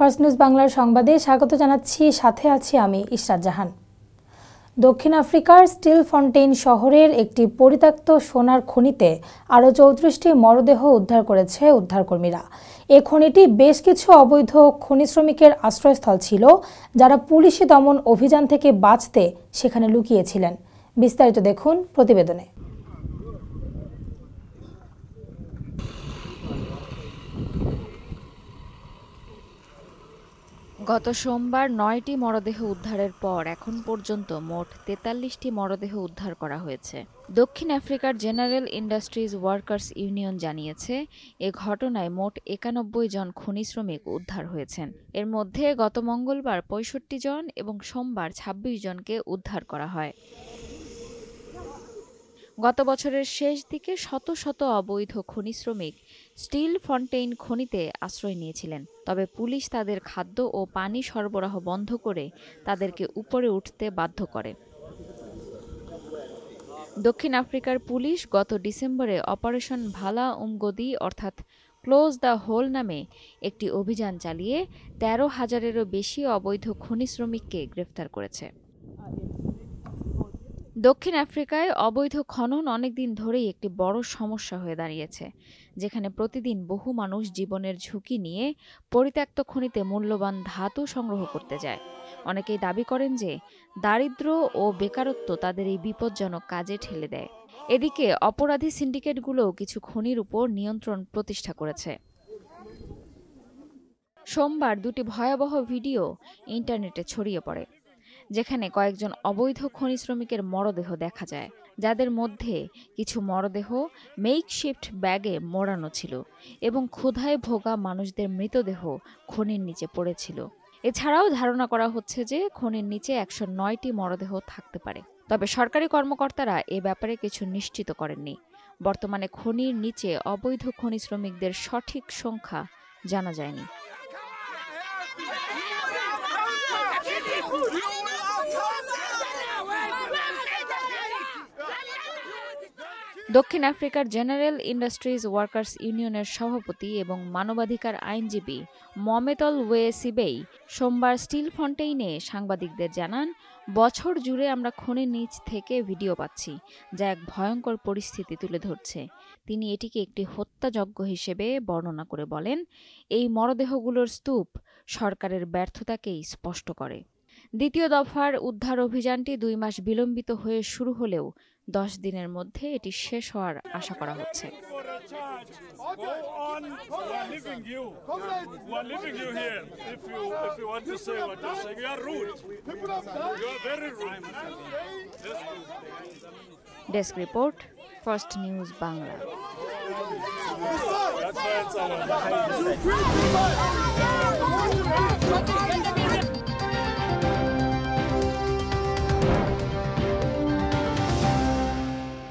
First news বাংলার সংবাদে স্বাগত জানাচ্ছি, সাথে আছি আমি ইশরাত জাহান। দক্ষিণ আফ্রিকার স্টিল ফন্টেইন শহরের একটি পরিত্যক্ত সোনার খনিতে আরও 34টি মরদেহ উদ্ধার করেছে উদ্ধারকর্মীরা। এ খনিটি বেশ কিছু অবৈধ খনি শ্রমিকের আশ্রয়স্থল ছিল, যারা পুলিশি দমন অভিযান থেকে বাঁচতে সেখানে লুকিয়েছিলেন। বিস্তারিত দেখুন প্রতিবেদনে। গত সোমবার 9টি মরদেহ উদ্ধারের পর এখন পর্যন্ত মোট 43টি মরদেহ উদ্ধার করা হয়েছে। দক্ষিণ আফ্রিকার জেনারেল ইন্ডাস্ট্রিজ ওয়ার্কার্স ইউনিয়ন জানিয়েছে, এ ঘটনায় মোট 91 জন খনি শ্রমিক উদ্ধার হয়েছেন। এর মধ্যে গত মঙ্গলবার 65 জন এবং সোমবার 26 জনকে উদ্ধার করা হয়। গত বছরের শেষ দিকে শত শত অবৈধ খনি শ্রমিক স্টিল ফন্টেইন খনিতে আশ্রয় নিয়েছিলেন, তবে পুলিশ তাদের খাদ্য ও পানি সরবরাহ বন্ধ করে তাদেরকে উপরে উঠতে বাধ্য করে। দক্ষিণ আফ্রিকার পুলিশ গত ডিসেম্বরে অপারেশন ভালা উমগদি অর্থাৎ ক্লোজ দ্য হোল নামে একটি অভিযান চালিয়ে 13,000-এরও বেশি অবৈধ খনি শ্রমিককে গ্রেফতার করেছে। দক্ষিণ আফ্রিকায় অবৈধ খনন অনেকদিন ধরেই একটি বড় সমস্যা হয়ে দাঁড়িয়েছে, যেখানে প্রতিদিন বহু মানুষ জীবনের ঝুঁকি নিয়ে পরিত্যক্ত খনিতে মূল্যবান ধাতু সংগ্রহ করতে যায়। অনেকেই দাবি করেন যে দারিদ্র্য ও বেকারত্ব তাদের এই বিপজ্জনক কাজে ঠেলে দেয়। এদিকে অপরাধী সিন্ডিকেটগুলোও কিছু খনির উপর নিয়ন্ত্রণ প্রতিষ্ঠা করেছে। সোমবার 2টি ভয়াবহ ভিডিও ইন্টারনেটে ছড়িয়ে পড়ে, যেখানে কয়েকজন অবৈধ খনি শ্রমিকের মরদেহ দেখা যায়, যাদের মধ্যে কিছু মরদেহ মেকশিফট ব্যাগে মোড়ানো ছিল এবং ক্ষুধায় ভোগা মানুষদের মৃতদেহ খনির নিচে পড়েছিল। এছাড়াও ধারণা করা হচ্ছে যে খনির নিচে 109টি মরদেহ থাকতে পারে, তবে সরকারি কর্মকর্তারা এ ব্যাপারে কিছু নিশ্চিত করেননি। বর্তমানে খনির নিচে অবৈধ খনি শ্রমিকদের সঠিক সংখ্যা জানা যায়নি। দক্ষিণ আফ্রিকার জেনারেল ইন্ডাস্ট্রিজ ওয়ার্কার্স ইউনিয়নের সভাপতি এবং মানবাধিকার আইনজীবী মমেতল ওয়ে সিবেই সোমবার স্টিল ফন্টেইনে সাংবাদিকদের জানান, বছর জুড়ে আমরা খনির নিচ থেকে ভিডিও পাচ্ছি, যা এক ভয়ঙ্কর পরিস্থিতি তুলে ধরছে। তিনি এটিকে একটি হত্যাযজ্ঞ হিসেবে বর্ণনা করে বলেন, এই মরদেহগুলোর স্তূপ সরকারের ব্যর্থতাকেই স্পষ্ট করে। দ্বিতীয় দফার উদ্ধার অভিযানটি 2 মাস বিলম্বিত হয়ে শুরু হলেও 10 দিনের মধ্যে এটি শেষ হওয়ার আশা করা হচ্ছে। Desk report, first news Bangla.